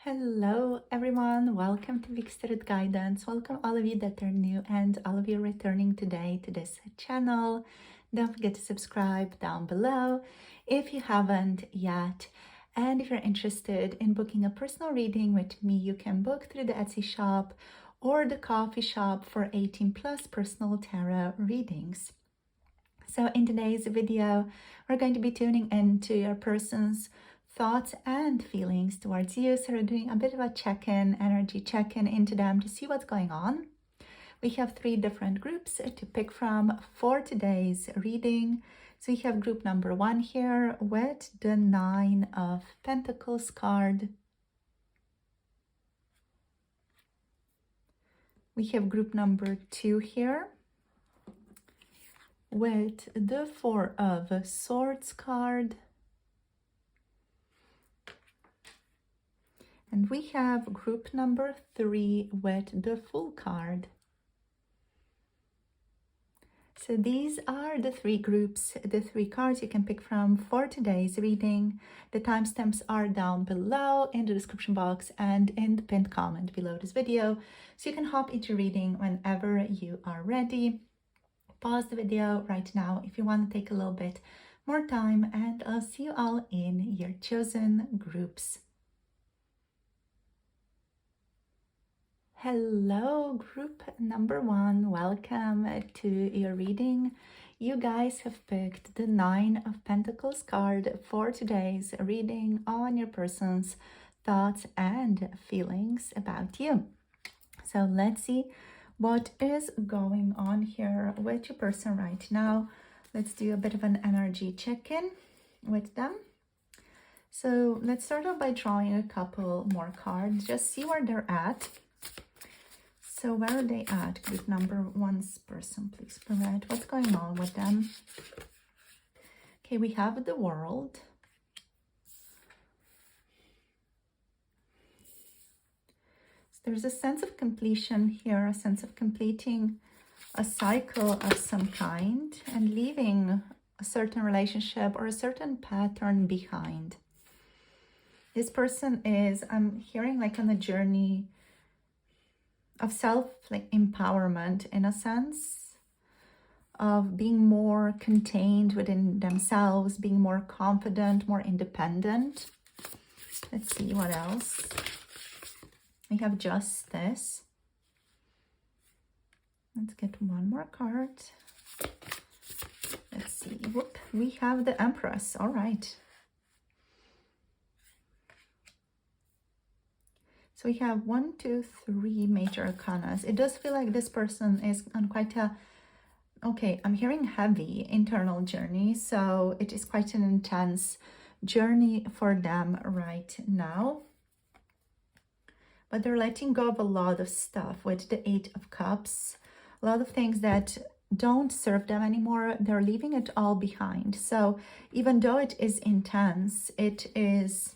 Hello everyone, welcome to Big Spirit Guidance. Welcome all of you that are new and all of you returning today to this channel. Don't forget to subscribe down below if you haven't yet. And if you're interested in booking a personal reading with me, you can book through the Etsy shop or the coffee shop for 18 plus personal tarot readings. So in today's video, we're going to be tuning into your person's thoughts and feelings towards you. So we're doing a bit of a check-in, energy check-in into them to see what's going on. We have 3 different groups to pick from for today's reading. So we have group number 1 here with the 9 of Pentacles card. We have group number 2 here with the 4 of Swords card. And we have group number 3 with the Fool card. So these are the 3 groups, the 3 cards you can pick from for today's reading. The timestamps are down below in the description box and in the pinned comment below this video. So you can hop into reading whenever you are ready. Pause the video right now if you want to take a little bit more time, and I'll see you all in your chosen groups. Hello, group number 1. Welcome to your reading. You guys have picked the 9 of Pentacles card for today's reading on your person's thoughts and feelings about you. So let's see what is going on here with your person right now. Let's do a bit of an energy check-in with them. So let's start off by drawing a couple more cards, just see where they're at. So where are they at? Group number 1's person, please provide. What's going on with them? Okay, we have the World. So there's a sense of completion here, a sense of completing a cycle of some kind and leaving a certain relationship or a certain pattern behind. This person is, I'm hearing, like on a journey of self-empowerment, in a sense of being more contained within themselves, being more confident, more independent. Let's see what else. We have Justice. Let's get one more card. Let's see. Whoop. We have the Empress. All right. So we have 1, 2, 3 major arcanas. It does feel like this person is on quite a, okay, I'm hearing heavy internal journey. So it is quite an intense journey for them right now. But they're letting go of a lot of stuff with the 8 of Cups. A lot of things that don't serve them anymore. They're leaving it all behind. So even though it is intense, it is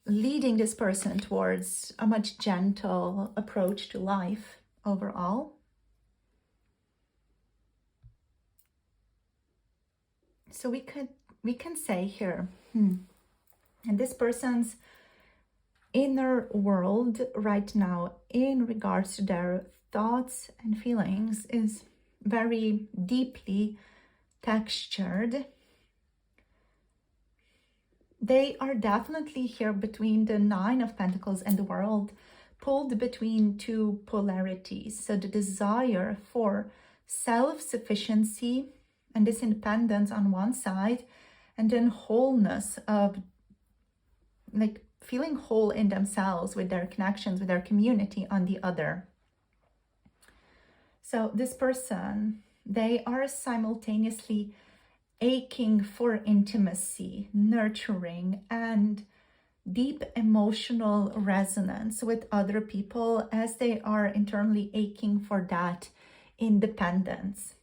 leading this person towards a much gentle approach to life overall. So we can say here, and this person's inner world right now in regards to their thoughts and feelings is very deeply textured. They are definitely here between the 9 of Pentacles and the World, pulled between 2 polarities. So the desire for self-sufficiency and this independence on one side, and then wholeness of like feeling whole in themselves with their connections, with their community on the other. So this person, they are simultaneously aching for intimacy, nurturing, and deep emotional resonance with other people, as they are internally aching for that independence.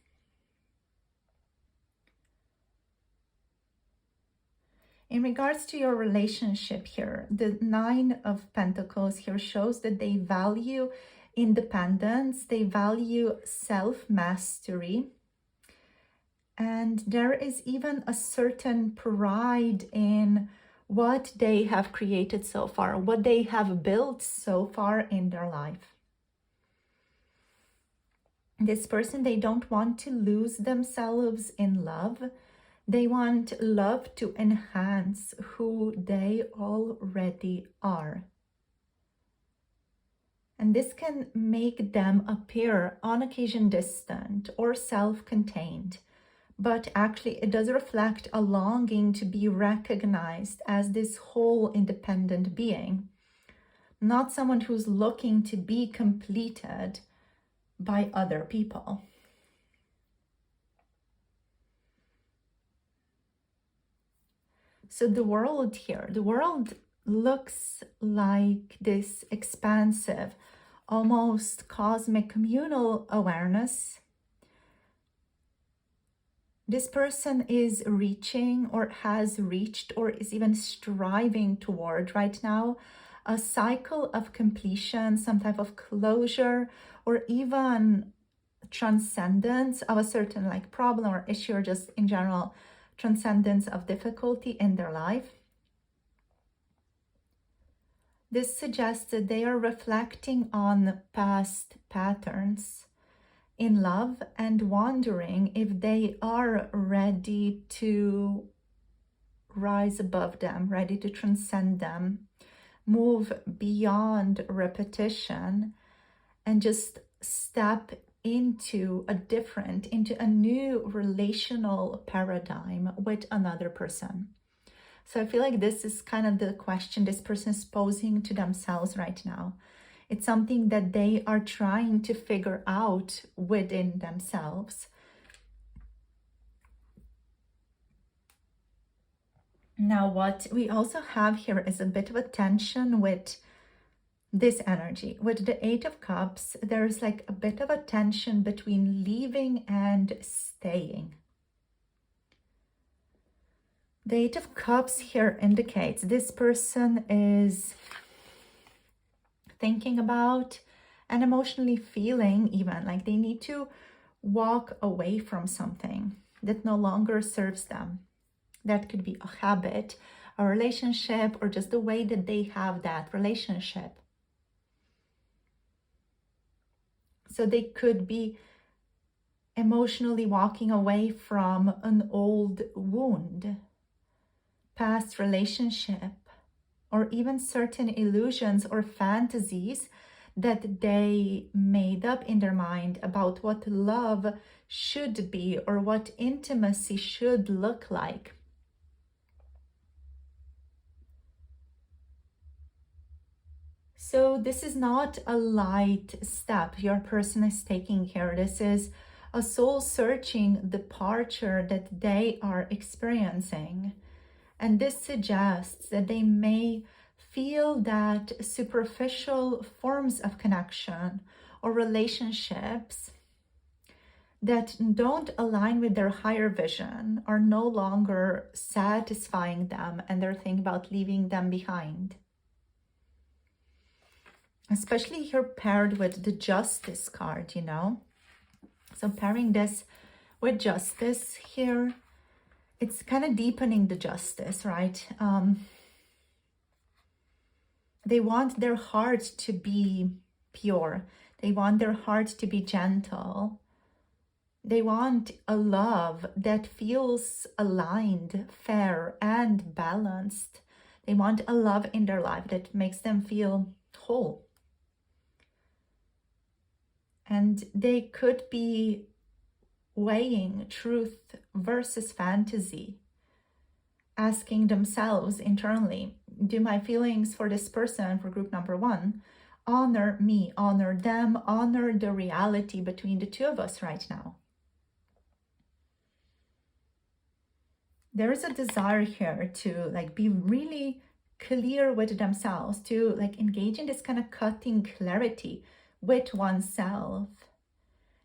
In regards to your relationship here, the 9 of Pentacles here shows that they value independence, they value self-mastery, and there is even a certain pride in what they have created so far, what they have built so far in their life. This person, they don't want to lose themselves in love. They want love to enhance who they already are. And this can make them appear on occasion distant or self-contained, but actually it does reflect a longing to be recognized as this whole independent being, not someone who's looking to be completed by other people. So the world here, the world looks like this expansive, almost cosmic communal awareness. This person is reaching or has reached or is even striving toward right now a cycle of completion, some type of closure, or even transcendence of a certain like problem or issue, or just in general transcendence of difficulty in their life. This suggests that they are reflecting on past patterns in love and wondering if they are ready to rise above them, ready to transcend them, move beyond repetition, and just step into a new relational paradigm with another person. So I feel like this is kind of the question this person is posing to themselves right now. It's something that they are trying to figure out within themselves. Now, what we also have here is a bit of a tension with this energy. With the Eight of Cups, there's like a bit of a tension between leaving and staying. The Eight of Cups here indicates this person is thinking about and emotionally feeling even like they need to walk away from something that no longer serves them. That could be a habit, a relationship, or just the way that they have that relationship. So they could be emotionally walking away from an old wound, past relationship, or even certain illusions or fantasies that they made up in their mind about what love should be or what intimacy should look like. So this is not a light step your person is taking here. This is a soul-searching departure that they are experiencing. And this suggests that they may feel that superficial forms of connection or relationships that don't align with their higher vision are no longer satisfying them, and they're thinking about leaving them behind. Especially here paired with the Justice card, you know. So pairing this with Justice here, it's kind of deepening the justice, right? They want their heart to be pure. They want their heart to be gentle. They want a love that feels aligned, fair, and balanced. They want a love in their life that makes them feel whole. And they could be weighing truth versus fantasy, asking themselves internally, do my feelings for this person, for group number one, honor me, honor them, honor the reality between the two of us right now? There is a desire here to like be really clear with themselves, to like engage in this kind of cutting clarity with oneself.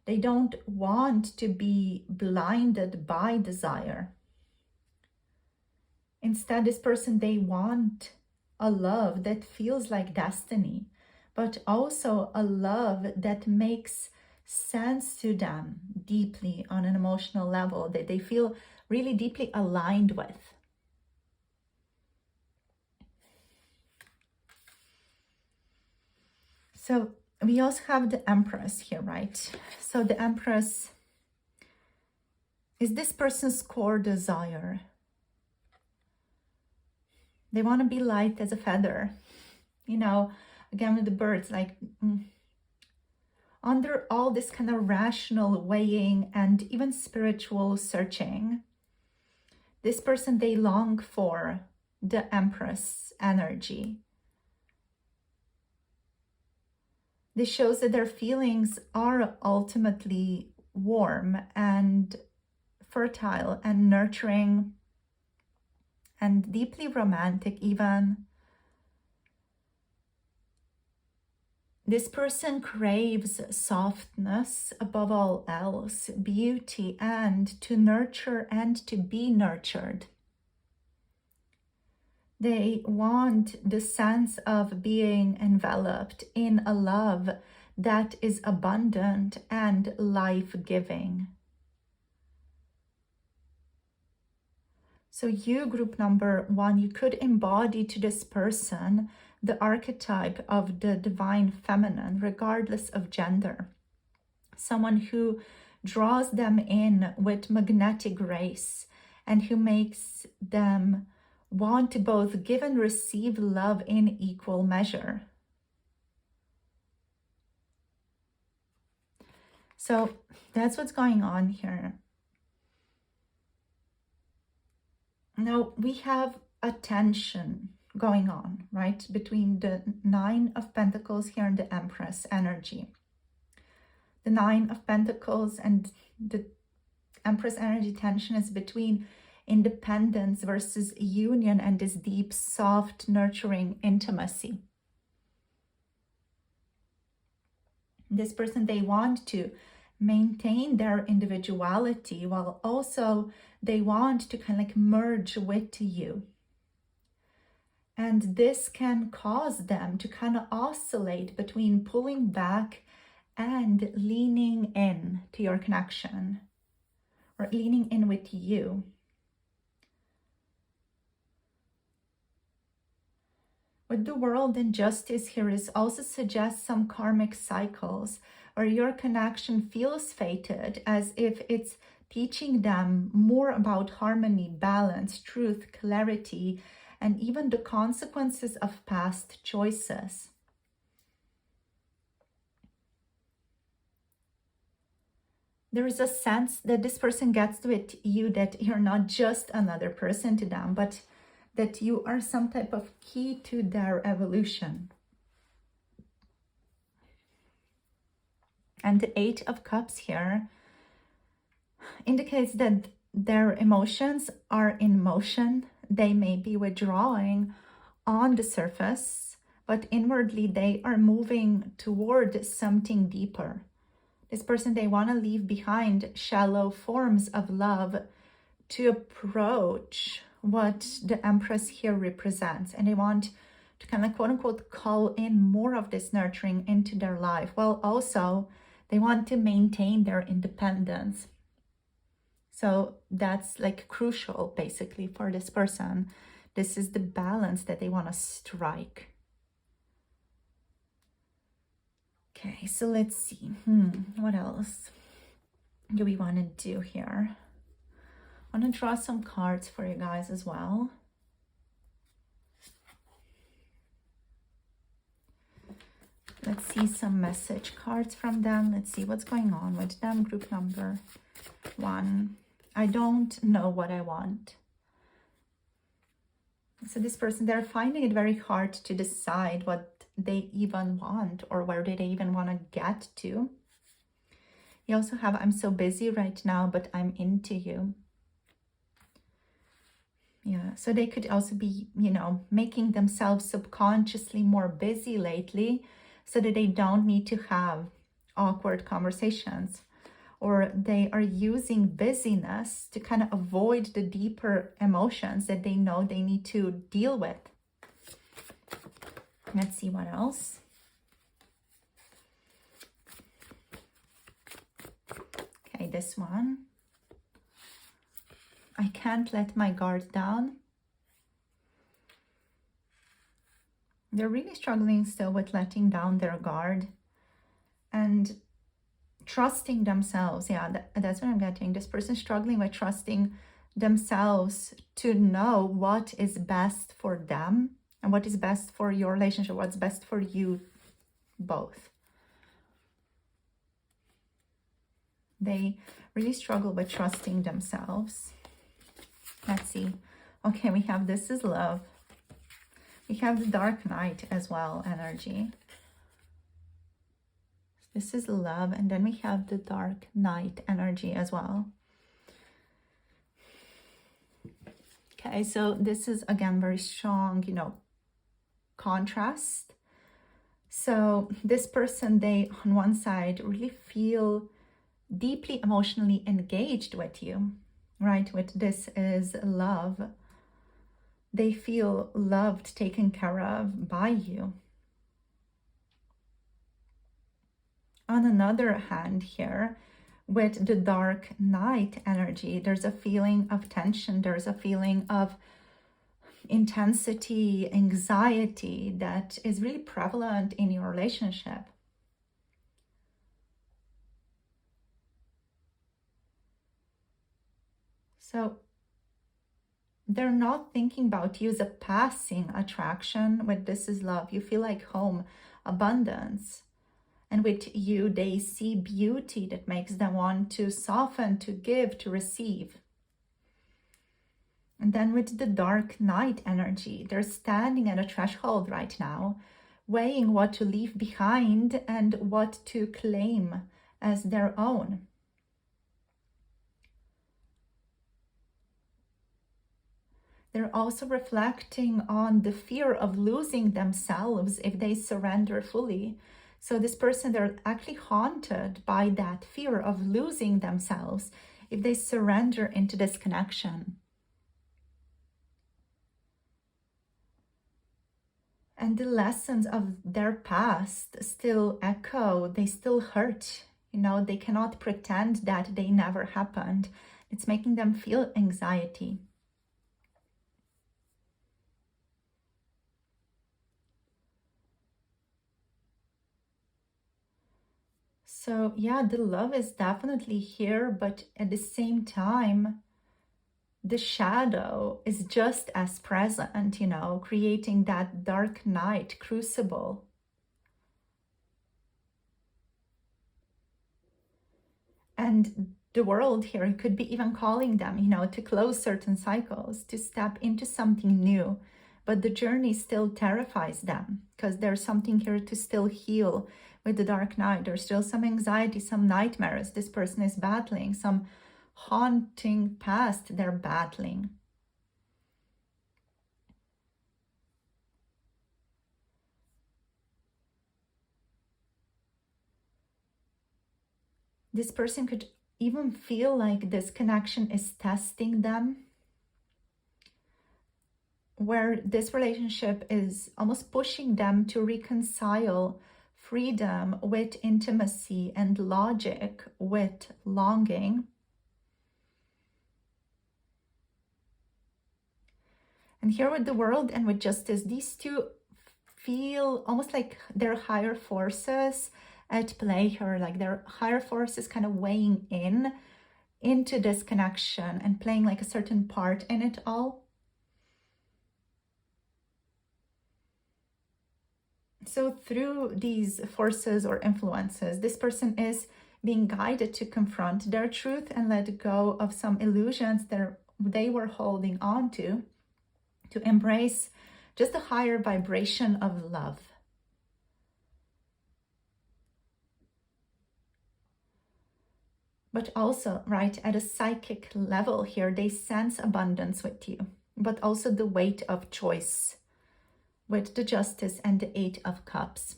They don't want to be blinded by desire. Instead, this person, they want a love that feels like destiny, but also a love that makes sense to them deeply on an emotional level, that they feel really deeply aligned with. So we also have the Empress here, right? So the Empress is this person's core desire. They want to be light as a feather. You know, again with the birds, like under all this kind of rational weighing and even spiritual searching, this person, they long for the Empress energy. This shows that their feelings are ultimately warm and fertile and nurturing and deeply romantic even. This person craves softness above all else, beauty, and to nurture and to be nurtured. They want the sense of being enveloped in a love that is abundant and life-giving. So you, group number 1, you could embody to this person the archetype of the divine feminine, regardless of gender. Someone who draws them in with magnetic grace and who makes them want to both give and receive love in equal measure. So that's what's going on here. Now we have a tension going on, right, between the 9 of Pentacles here and the Empress energy. The 9 of Pentacles and the Empress energy tension is between independence versus union and this deep, soft, nurturing intimacy. This person, they want to maintain their individuality while also they want to kind of like merge with you. And this can cause them to kind of oscillate between pulling back and leaning in to your connection or leaning in with you. With the World and Justice here is also suggests some karmic cycles where your connection feels fated, as if it's teaching them more about harmony, balance, truth, clarity, and even the consequences of past choices. There is a sense that this person gets with you, that you're not just another person to them, but that you are some type of key to their evolution. And the 8 of Cups here indicates that their emotions are in motion. They may be withdrawing on the surface, but inwardly they are moving toward something deeper. This person, they want to leave behind shallow forms of love to approach what the Empress here represents, and they want to kind of quote unquote call in more of this nurturing into their life, while also they want to maintain their independence. So that's like crucial basically for this person. This is the balance that they want to strike. Okay, so let's see. What else do we want to do here? I want to draw some cards for you guys as well. Let's see some message cards from them. Let's see what's going on with them. Group number 1. I don't know what I want. So this person, they're finding it very hard to decide what they even want or where they even want to get to. You also have, I'm so busy right now, but I'm into you. Yeah, so they could also be, you know, making themselves subconsciously more busy lately so that they don't need to have awkward conversations, or they are using busyness to kind of avoid the deeper emotions that they know they need to deal with. Let's see what else. Okay, this one. I can't let my guard down. they're really struggling still with letting down their guard and trusting themselves. Yeah, that's what I'm getting. This person struggling with trusting themselves to know what is best for them and what is best for your relationship, what's best for you both. They really struggle with trusting themselves. Let's see. Okay, we have this is love. We have the Dark Knight as well, energy. This is love, and then we have the Dark Knight energy as well. Okay, so this is again very strong, you know, contrast. So this person, they on one side really feel deeply emotionally engaged with you, right? With this is love. They feel loved, taken care of by you. On another hand here, with the Dark Knight energy, there's a feeling of tension, there's a feeling of intensity, anxiety that is really prevalent in your relationship. So they're not thinking about you as a passing attraction. With this is love, you feel like home, abundance. And with you, they see beauty that makes them want to soften, to give, to receive. And then with the Dark Knight energy, they're standing at a threshold right now, weighing what to leave behind and what to claim as their own. They're also reflecting on the fear of losing themselves if they surrender fully. So this person, they're actually haunted by that fear of losing themselves if they surrender into this connection. And the lessons of their past still echo, they still hurt. You know, they cannot pretend that they never happened. It's making them feel anxiety. So yeah, the love is definitely here, but at the same time, the shadow is just as present, you know, creating that dark night crucible. And the world here could be even calling them, you know, to close certain cycles, to step into something new. But the journey still terrifies them because there's something here to still heal with the Dark Knight. There's still some anxiety, some nightmares this person is battling, some haunting past they're battling. This person could even feel like this connection is testing them, where this relationship is almost pushing them to reconcile freedom with intimacy and logic with longing. And here with the world and with justice, these two feel almost like they're higher forces at play here, like their higher forces kind of weighing into this connection and playing like a certain part in it all. So through these forces or influences, this person is being guided to confront their truth and let go of some illusions that they were holding on to embrace just a higher vibration of love. But also, right, at a psychic level here, they sense abundance with you, but also the weight of choice with the Justice and the Eight of Cups.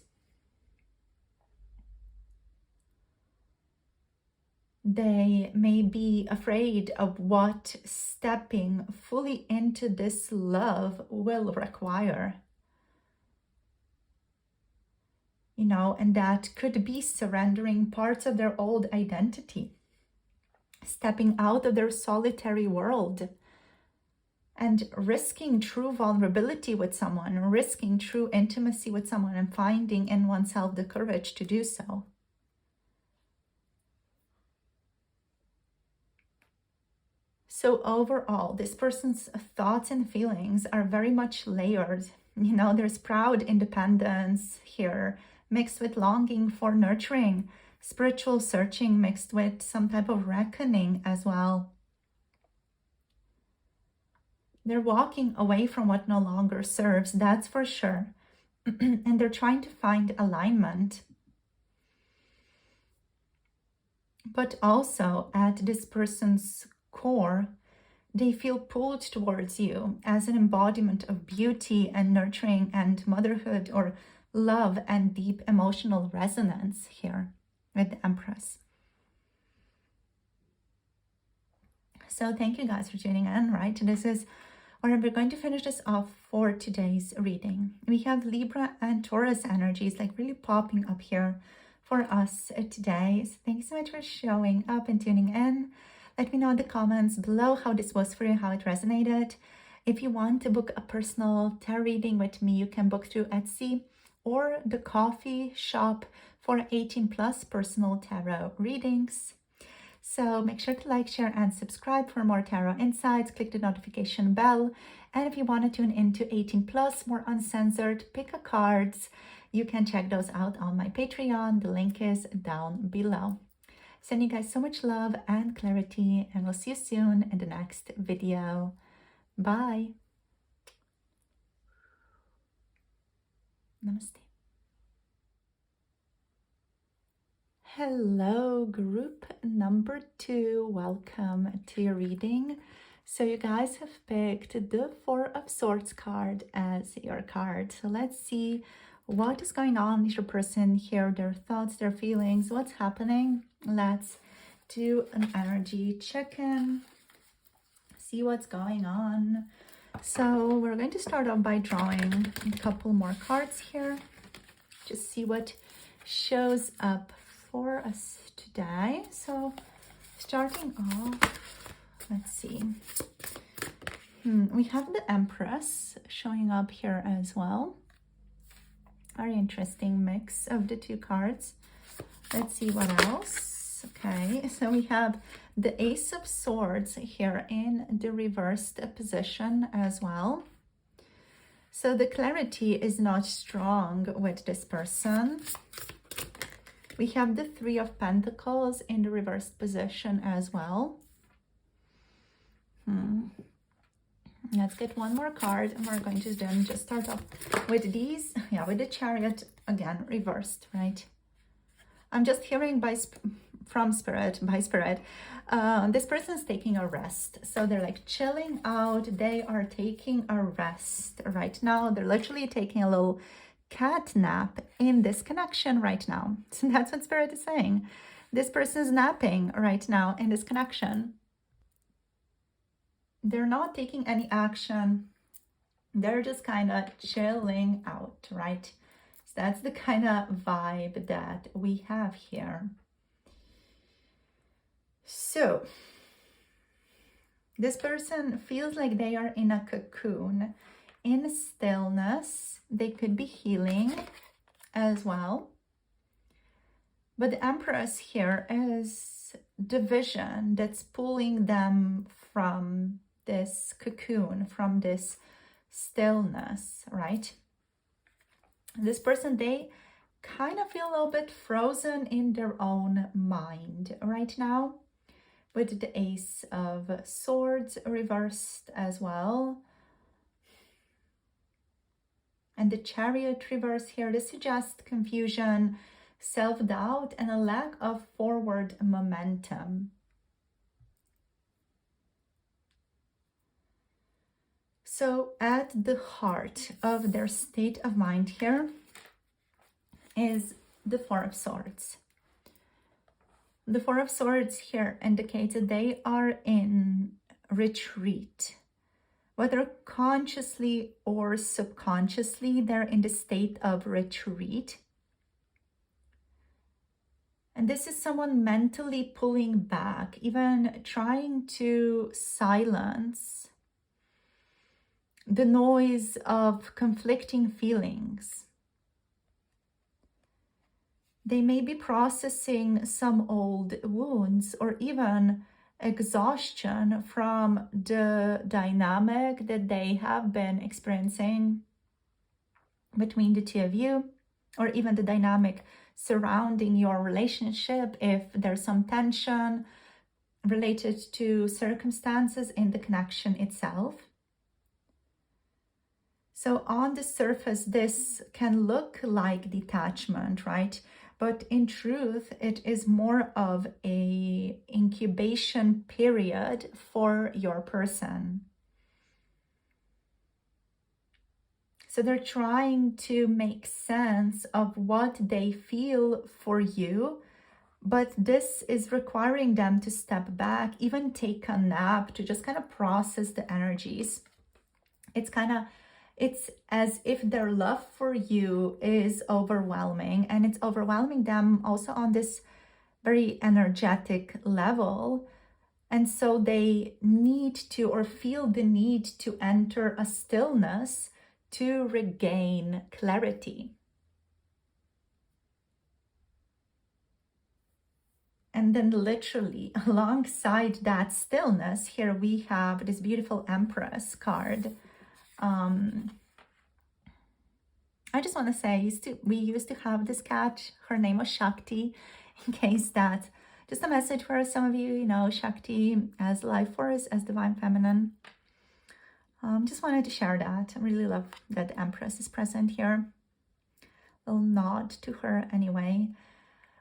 They may be afraid of what stepping fully into this love will require. You know, and that could be surrendering parts of their old identity, stepping out of their solitary world and risking true vulnerability with someone, risking true intimacy with someone, and finding in oneself the courage to do so. So overall, this person's thoughts and feelings are very much layered. You know, there's proud independence here, mixed with longing for nurturing, spiritual searching mixed with some type of reckoning as well. They're walking away from what no longer serves, that's for sure. And they're trying to find alignment. But also at this person's core, they feel pulled towards you as an embodiment of beauty and nurturing and motherhood, or love and deep emotional resonance here with the Empress. So thank you guys for tuning in, right? This is where we're going to finish this off for today's reading. We have Libra and Taurus energies like really popping up here for us today. So thank you so much for showing up and tuning in. Let me know in the comments below how this was for you, how it resonated. If you want to book a personal tarot reading with me, you can book through Etsy or the coffee shop for 18+ personal tarot readings. So make sure to like, share, and subscribe for more tarot insights. Click the notification bell. And if you want to tune into 18+, more uncensored pick a cards, you can check those out on my Patreon. The link is down below. Sending you guys so much love and clarity, and we'll see you soon in the next video. Bye. Namaste. Hello, group number 2. Welcome to your reading. So you guys have picked the Four of Swords card as your card. So let's see what is going on with your person here, their thoughts, their feelings, what's happening. Let's do an energy check-in, see what's going on. So we're going to start off by drawing a couple more cards here. Just see what shows up for us today. So starting off, let's see. We have the Empress showing up here as well. Very interesting mix of the two cards. Let's see what else. Okay, so we have the Ace of Swords here in the reversed position as well. So the clarity is not strong with this person. We have the Three of Pentacles in the reversed position as well. Let's get one more card, and we're going to then just start off with these. Yeah, with the Chariot again reversed, right? I'm just hearing by spirit, this person's taking a rest. So they're like chilling out. They are taking a rest right now. They're literally taking a little cat nap in this connection right now. So that's what spirit is saying. This person is napping right now in this connection. They're not taking any action. They're just kind of chilling out, right? So that's the kind of vibe that we have here. So this person feels like they are in a cocoon, in stillness. They could be healing as well. But the Empress here is the vision that's pulling them from this cocoon, from this stillness, right? This person, they kind of feel a little bit frozen in their own mind right now, with the Ace of Swords reversed as well. And the Chariot reverse here, this suggests confusion, self-doubt, and a lack of forward momentum. So at the heart of their state of mind here is the Four of Swords. The Four of Swords here indicates that they are in retreat. Whether consciously or subconsciously, they're in the state of retreat. And this is someone mentally pulling back, even trying to silence the noise of conflicting feelings. They may be processing some old wounds or even exhaustion from the dynamic that they have been experiencing between the two of you, or even the dynamic surrounding your relationship, if there's some tension related to circumstances in the connection itself. So on the surface, this can look like detachment, right? But in truth, it is more of a incubation period for your person. So they're trying to make sense of what they feel for you, but this is requiring them to step back, even take a nap, to just kind of process the energies. It's as if their love for you is overwhelming, and it's overwhelming them also on this very energetic level. And so they need to, or feel the need to, enter a stillness to regain clarity. And then literally alongside that stillness, here we have this beautiful Empress card. I just want to say, we used to have this cat. Her name was Shakti, in case that, just a message for some of you, you know, Shakti as life force, as divine feminine. Just wanted to share that. I really love that the Empress is present here. A little nod to her anyway.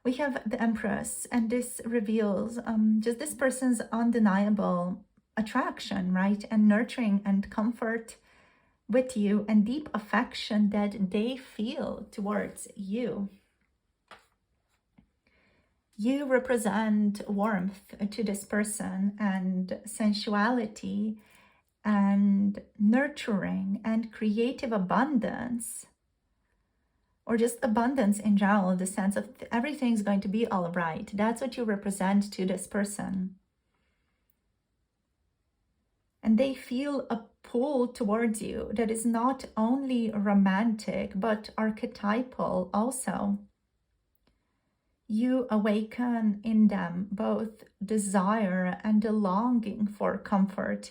We have the Empress, and this reveals just this person's undeniable attraction, right? And nurturing and comfort with you, and deep affection that they feel towards you. You represent warmth to this person, and sensuality, and nurturing, and creative abundance, or just abundance in general, the sense of everything's going to be all right. That's what you represent to this person. And they feel a pull towards you that is not only romantic, but archetypal also. You awaken in them both desire and the longing for comfort,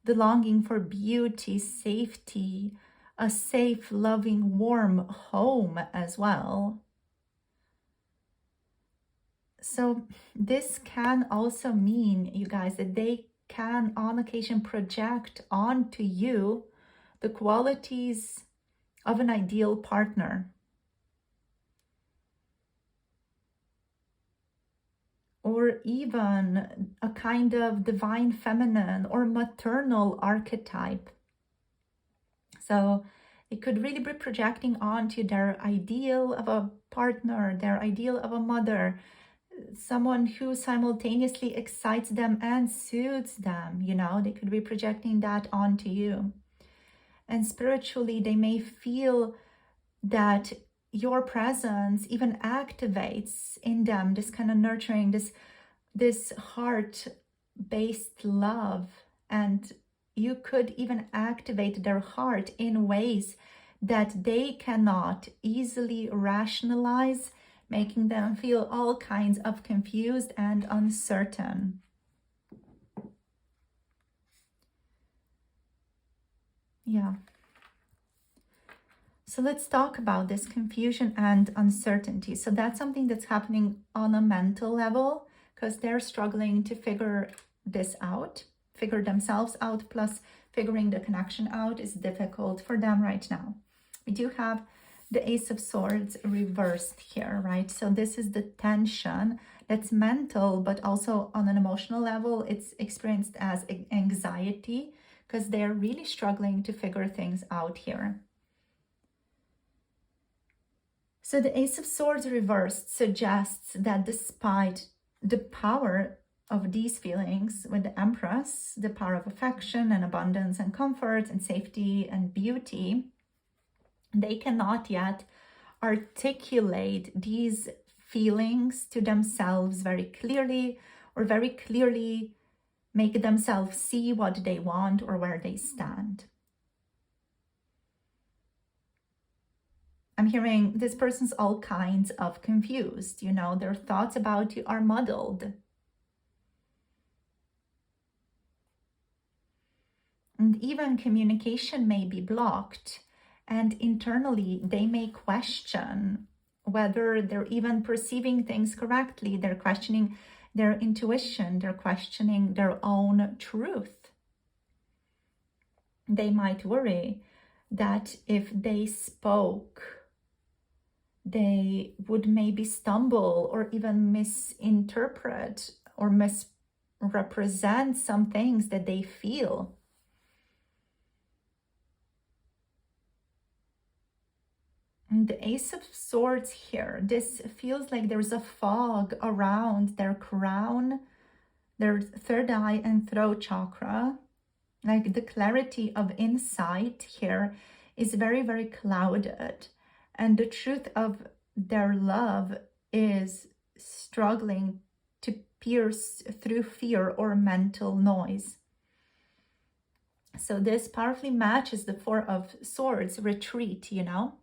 the longing for beauty, safety, a safe, loving, warm home as well. So this can also mean, you guys, that they can on occasion project onto you the qualities of an ideal partner, or even a kind of divine feminine or maternal archetype. So it could really be projecting onto their ideal of a partner, their ideal of a mother, someone who simultaneously excites them and soothes them. You know, they could be projecting that onto you. And spiritually, they may feel that your presence even activates in them this kind of nurturing, this heart-based love. And you could even activate their heart in ways that they cannot easily rationalize, making them feel all kinds of confused and uncertain. Yeah. So let's talk about this confusion and uncertainty. So that's something that's happening on a mental level, because they're struggling to figure this out, figure themselves out, plus figuring the connection out is difficult for them right now. We do have the Ace of Swords reversed here, right? So this is the tension that's mental, but also on an emotional level, it's experienced as anxiety, because they're really struggling to figure things out here. So the Ace of Swords reversed suggests that despite the power of these feelings with the Empress, the power of affection and abundance and comfort and safety and beauty, they cannot yet articulate these feelings to themselves very clearly, or very clearly make themselves see what they want or where they stand. hearing this person's all kinds of confused, you know, their thoughts about you are muddled. And even communication may be blocked, and internally they may question whether they're even perceiving things correctly. They're questioning their intuition, they're questioning their own truth. They might worry that if they spoke, they would maybe stumble or even misinterpret or misrepresent some things that they feel. And the Ace of Swords here, this feels like there's a fog around their crown, their third eye and throat chakra. Like the clarity of insight here is very, very clouded. And the truth of their love is struggling to pierce through fear or mental noise. So this powerfully matches the Four of Swords, retreat, you know?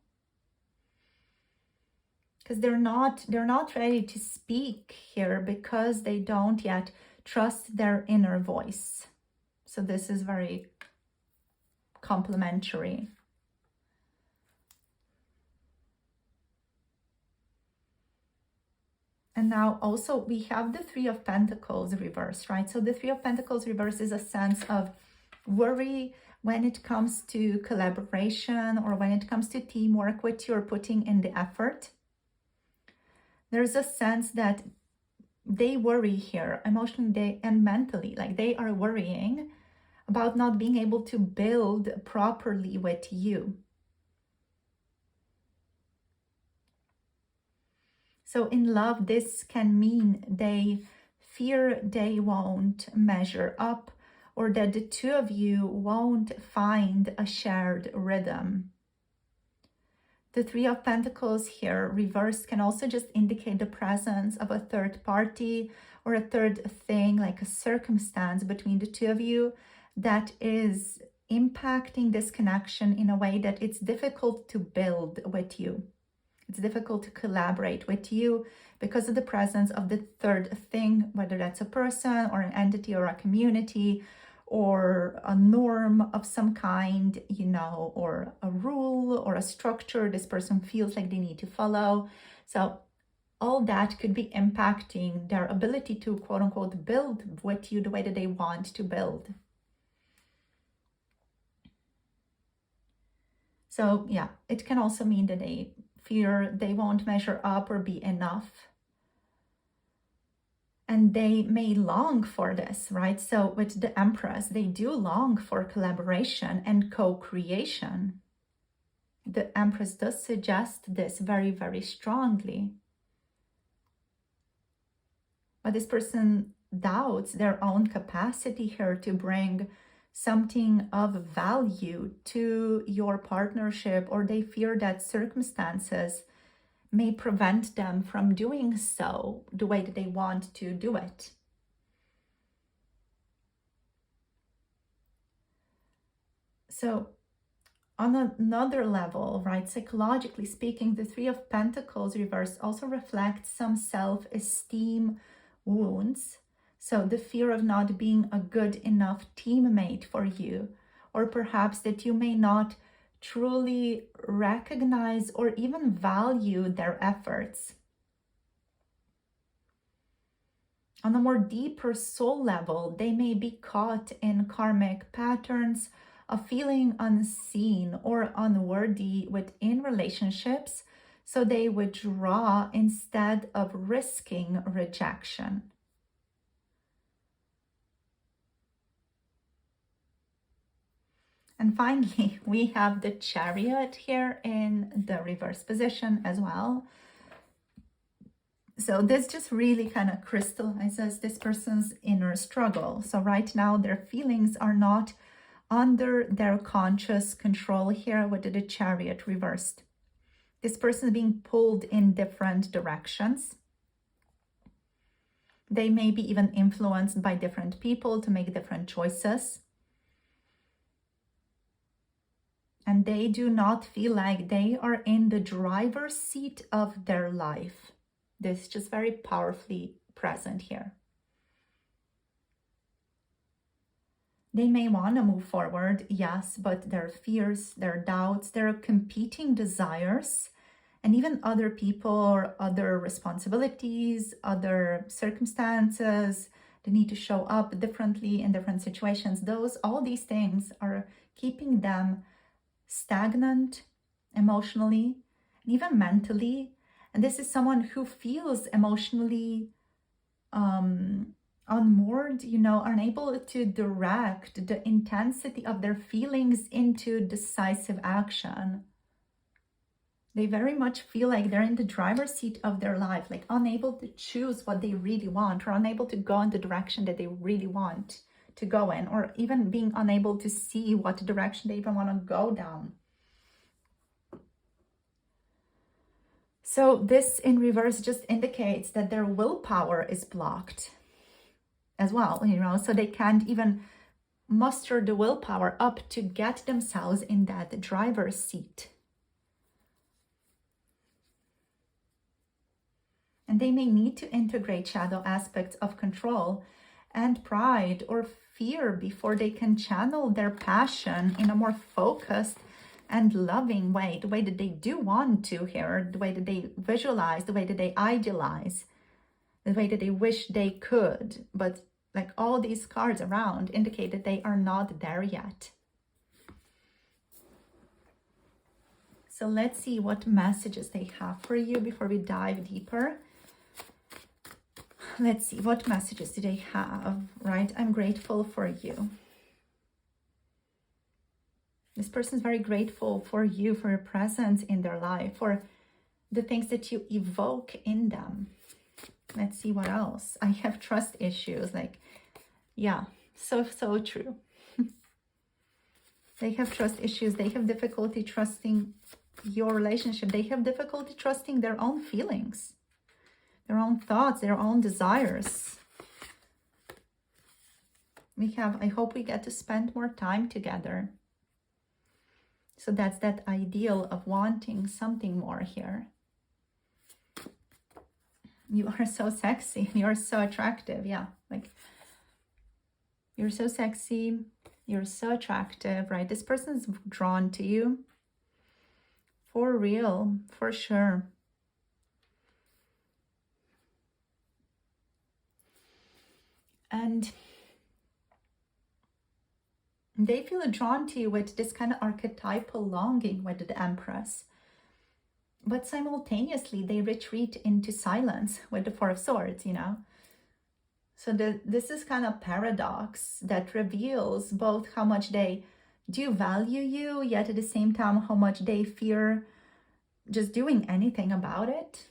Because they're not ready to speak here because they don't yet trust their inner voice. So this is very complementary. And now also we have the Three of Pentacles reversed, right? So the Three of Pentacles reversed is a sense of worry when it comes to collaboration or when it comes to teamwork, what you're putting in the effort. There's a sense that they worry here emotionally and mentally, like they are worrying about not being able to build properly with you. So in love, this can mean they fear they won't measure up, or that the two of you won't find a shared rhythm. The Three of Pentacles here, reversed, can also just indicate the presence of a third party or a third thing, like a circumstance between the two of you that is impacting this connection in a way that it's difficult to build with you. It's difficult to collaborate with you because of the presence of the third thing, whether that's a person or an entity or a community or a norm of some kind, you know, or a rule or a structure this person feels like they need to follow. So all that could be impacting their ability to, quote unquote, build with you the way that they want to build. So yeah, it can also mean that they fear they won't measure up or be enough. And they may long for this, right? So with the Empress, they do long for collaboration and co-creation. The Empress does suggest this very, very strongly. But this person doubts their own capacity here to bring something of value to your partnership, or they fear that circumstances may prevent them from doing so the way that they want to do it. So on another level, right, psychologically speaking, the Three of Pentacles reversed also reflects some self-esteem wounds. So the fear of not being a good enough teammate for you, or perhaps that you may not truly recognize or even value their efforts. On a more deeper soul level, they may be caught in karmic patterns of feeling unseen or unworthy within relationships, so they withdraw instead of risking rejection. And finally, we have the Chariot here in the reverse position as well. So this just really kind of crystallizes this person's inner struggle. So right now, their feelings are not under their conscious control here with the Chariot reversed. This person is being pulled in different directions. They may be even influenced by different people to make different choices. and they do not feel like they are in the driver's seat of their life. This is just very powerfully present here. They may want to move forward, yes, but their fears, their doubts, their competing desires, and even other people or other responsibilities, other circumstances, they need to show up differently in different situations. All these things are keeping them stagnant emotionally, and even mentally. And this is someone who feels emotionally unmoored, unable to direct the intensity of their feelings into decisive action. They very much feel like they're in the driver's seat of their life, like unable to choose what they really want, or unable to go in the direction that they really want to go in, or even being unable to see what direction they even want to go down. So this in reverse just indicates that their willpower is blocked as well, so they can't even muster the willpower up to get themselves in that driver's seat. And they may need to integrate shadow aspects of control and pride or fear before they can channel their passion in a more focused and loving way, the way that they do want to here, the way that they visualize, the way that they idealize, the way that they wish they could. But like all these cards around indicate that they are not there yet. So let's see what messages they have for you before we dive deeper. Let's see, what messages do they have, right? I'm grateful for you. This person is very grateful for you, for your presence in their life, for the things that you evoke in them. Let's see what else. I have trust issues. Like, yeah, so true. They have trust issues. They have difficulty trusting your relationship. They have difficulty trusting their own feelings, their own thoughts, their own desires. I hope we get to spend more time together. So that's that ideal of wanting something more here. You are so sexy. You're so attractive. Yeah, like you're so sexy. You're so attractive, right? This person's drawn to you. For real, for sure. And they feel drawn to you with this kind of archetypal longing with the Empress. But simultaneously, they retreat into silence with the Four of Swords, So this is kind of paradox that reveals both how much they do value you, yet at the same time, how much they fear just doing anything about it.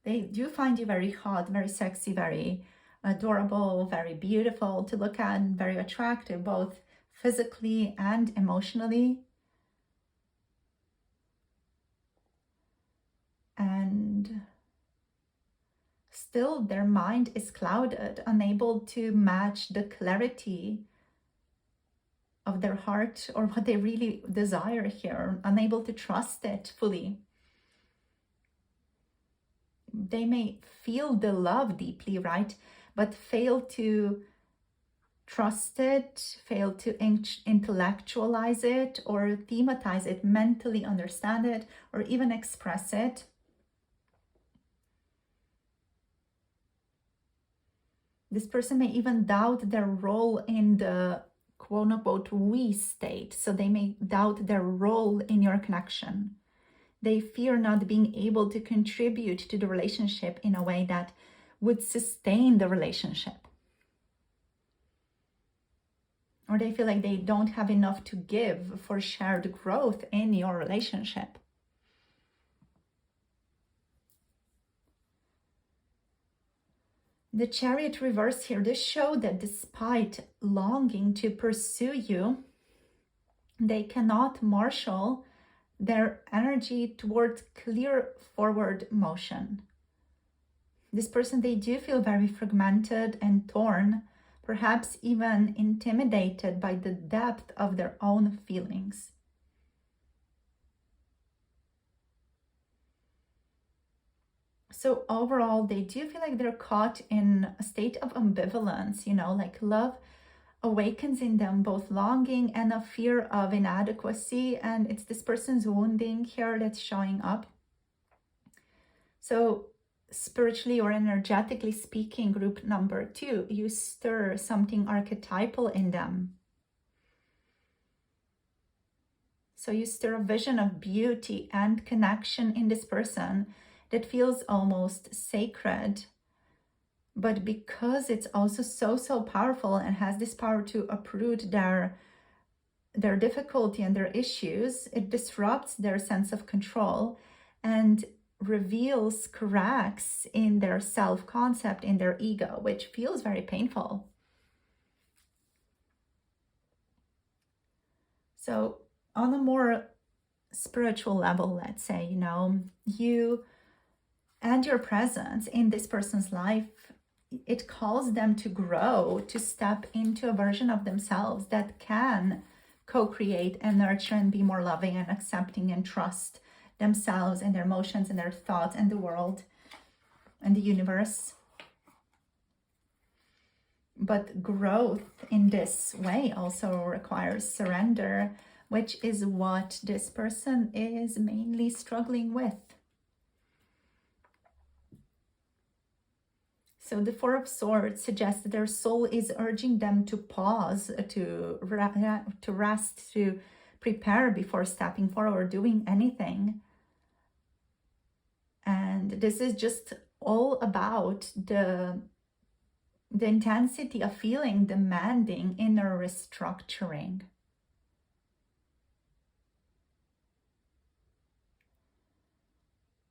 They do find you very hot, very sexy, very adorable, very beautiful to look at, and very attractive, both physically and emotionally. And still their mind is clouded, unable to match the clarity of their heart or what they really desire here, unable to trust it fully. They may feel the love deeply, right? But fail to trust it, fail to intellectualize it or thematize it, mentally understand it, or even express it. This person may even doubt their role in the quote-unquote we state. So they may doubt their role in your connection. They fear not being able to contribute to the relationship in a way that would sustain the relationship. Or they feel like they don't have enough to give for shared growth in your relationship. The Chariot reverse here, this shows that despite longing to pursue you, they cannot marshal their energy towards clear forward motion. This person, they do feel very fragmented and torn perhaps even intimidated by the depth of their own feelings. So overall, they do feel like they're caught in a state of ambivalence, like love awakens in them both longing and a fear of inadequacy. And it's this person's wounding here that's showing up. So spiritually or energetically speaking, group number 2, you stir something archetypal in them. So you stir a vision of beauty and connection in this person that feels almost sacred. But because it's also so powerful and has this power to uproot their difficulty and their issues, it disrupts their sense of control and reveals cracks in their self-concept, in their ego, which feels very painful. So on a more spiritual level, let's say, you and your presence in this person's life, it calls them to grow, to step into a version of themselves that can co-create and nurture and be more loving and accepting and trust themselves and their emotions and their thoughts and the world and the universe. But growth in this way also requires surrender, which is what this person is mainly struggling with. So the Four of Swords suggests that their soul is urging them to pause, to rest, to prepare before stepping forward, doing anything. And this is just all about the intensity of feeling demanding inner restructuring.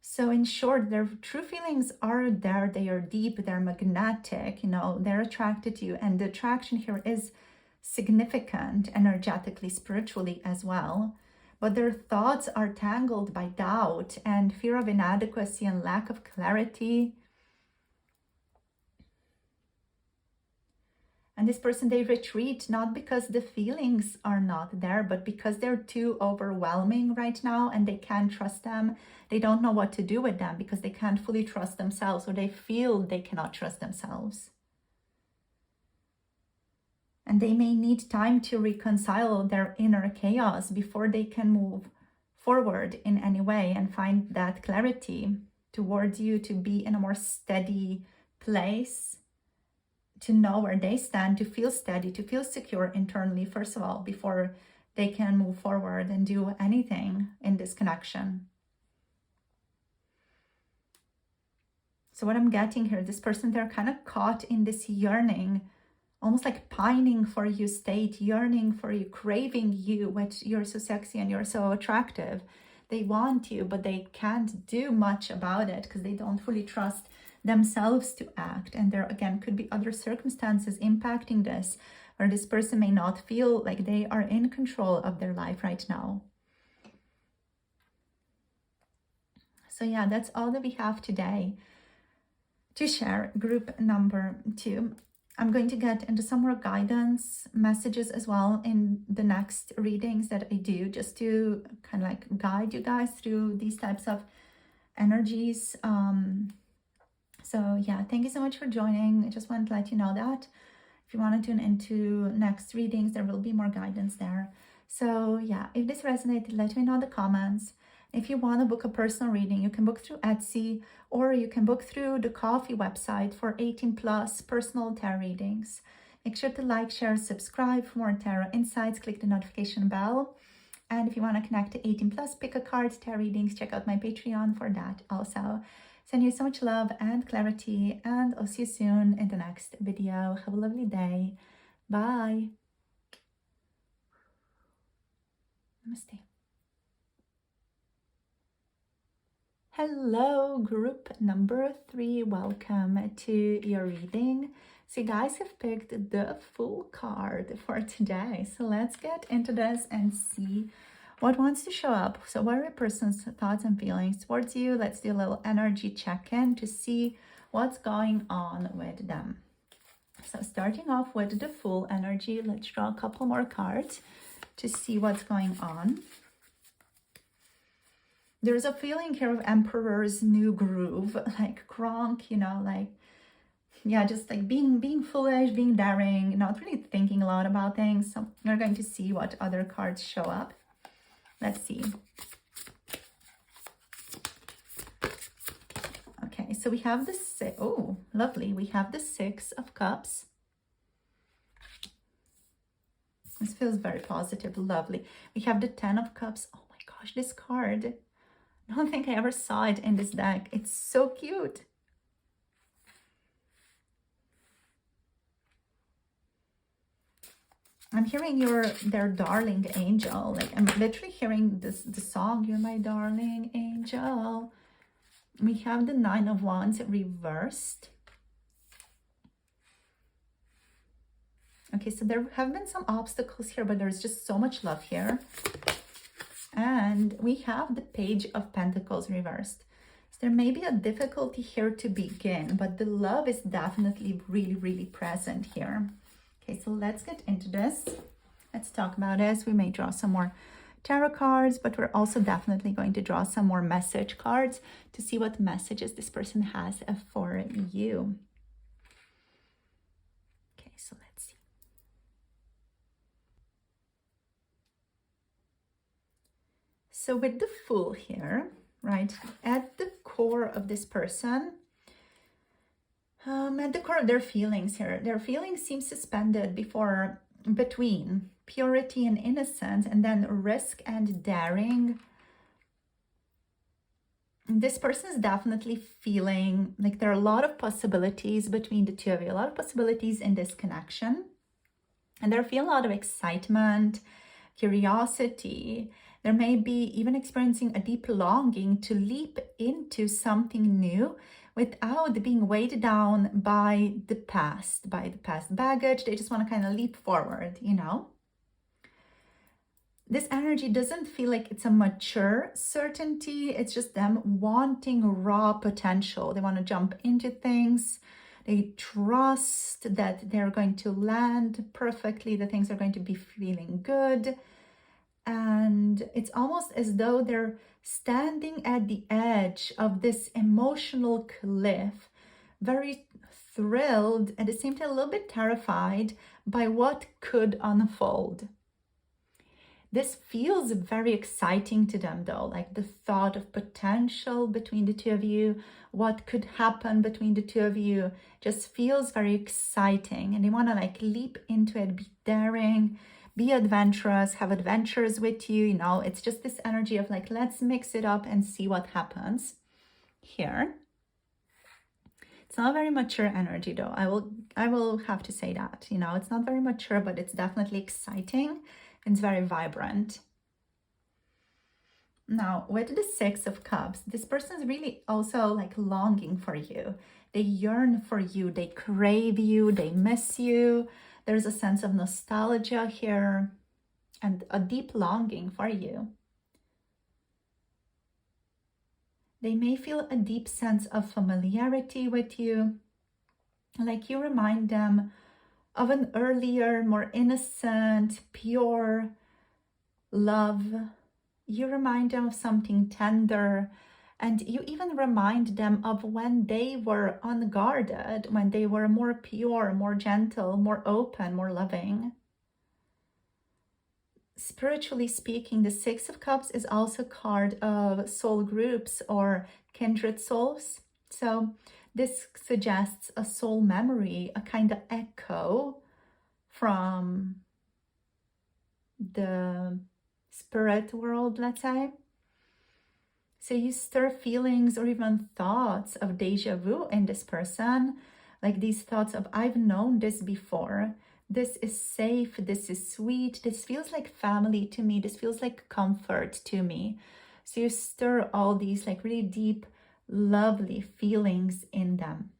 So in short, their true feelings are there, they are deep, they're magnetic, they're attracted to you. And the attraction here is significant energetically, spiritually as well. But their thoughts are tangled by doubt and fear of inadequacy and lack of clarity. And this person, they retreat not because the feelings are not there, but because they're too overwhelming right now and they can't trust them. They don't know what to do with them because they can't fully trust themselves, or they feel they cannot trust themselves. And they may need time to reconcile their inner chaos before they can move forward in any way and find that clarity towards you, to be in a more steady place, to know where they stand, to feel steady, to feel secure internally, first of all, before they can move forward and do anything in this connection. So what I'm getting here, this person, they're kind of caught in this yearning, almost like pining for you state, yearning for you, craving you, which you're so sexy and you're so attractive. They want you, but they can't do much about it because they don't fully trust themselves to act. And there again could be other circumstances impacting this, or this person may not feel like they are in control of their life right now. So yeah, that's all that we have today to share. Group number 2. I'm going to get into some more guidance messages as well in the next readings that I do, just to kind of like guide you guys through these types of energies. So yeah, thank you so much for joining. I just wanted to let you know that if you want to tune into next readings, there will be more guidance there. So yeah, if this resonated, let me know in the comments. If you want to book a personal reading, you can book through Etsy, or you can book through the Coffee website for 18+ personal tarot readings. Make sure to like, share, subscribe for more tarot insights. Click the notification bell. And if you want to connect to 18+, pick a card, tarot readings, check out my Patreon for that also. Send you so much love and clarity, and I'll see you soon in the next video. Have a lovely day. Bye. Namaste. Hello, group number 3. Welcome to your reading. So you guys have picked the Fool card for today. So let's get into this and see what wants to show up. So what are a person's thoughts and feelings towards you? Let's do a little energy check-in to see what's going on with them. So starting off with the Fool energy, let's draw a couple more cards to see what's going on. There's a feeling here of Emperor's new groove, like Kronk, you know, like, yeah, just like being foolish, being daring, not really thinking a lot about things. So we're going to see what other cards show up. Let's see. Okay, so we have the oh, lovely. We have the Six of Cups. This feels very positive, lovely. We have the Ten of Cups. Oh my gosh, this card. I don't think I ever saw it in this deck. It's so cute. I'm hearing their darling angel. Like I'm literally hearing the song, "You're my darling angel." We have the Nine of Wands reversed. Okay, so there have been some obstacles here, but there's just so much love here. And we have the Page of Pentacles reversed. So there may be a difficulty here to begin, but the love is definitely really, really present here. Okay, so let's get into this. Let's talk about this. We may draw some more tarot cards, but we're also definitely going to draw some more message cards to see what messages this person has for you. Okay, so let's see. So with the Fool here, right, at the core of this person, at the core of their feelings here, their feelings seem suspended between purity and innocence, and then risk and daring. This person is definitely feeling like there are a lot of possibilities between the two of you, a lot of possibilities in this connection. And they're feeling a lot of excitement, curiosity. There may be even experiencing a deep longing to leap into something new without being weighed down by the past baggage. They just want to kind of leap forward, you know. This energy doesn't feel like it's a mature certainty. It's just them wanting raw potential. They want to jump into things. They trust that they're going to land perfectly, that things are going to be feeling good. And it's almost as though they're standing at the edge of this emotional cliff, very thrilled, at the same time a little bit terrified by what could unfold. This feels very exciting to them though, like the thought of potential between the two of you, what could happen between the two of you just feels very exciting, and they want to like leap into it, be daring, be adventurous, have adventures with you, you know. It's just this energy of like, let's mix it up and see what happens here. It's not very mature energy though. I will have to say that, you know, it's not very mature, but it's definitely exciting. It's very vibrant. Now, with the Six of Cups, this person is really also like longing for you. They yearn for you, they crave you, they miss you. There's a sense of nostalgia here and a deep longing for you. They may feel a deep sense of familiarity with you, like you remind them of an earlier, more innocent, pure love. You remind them of something tender, and you even remind them of when they were unguarded, when they were more pure, more gentle, more open, more loving. Spiritually speaking, the Six of Cups is also a card of soul groups or kindred souls. So this suggests a soul memory, a kind of echo from the spirit world, let's say. So you stir feelings or even thoughts of deja vu in this person, like these thoughts of, I've known this before. This is safe, this is sweet, this feels like family to me, this feels like comfort to me. So you stir all these like really deep, lovely feelings in them.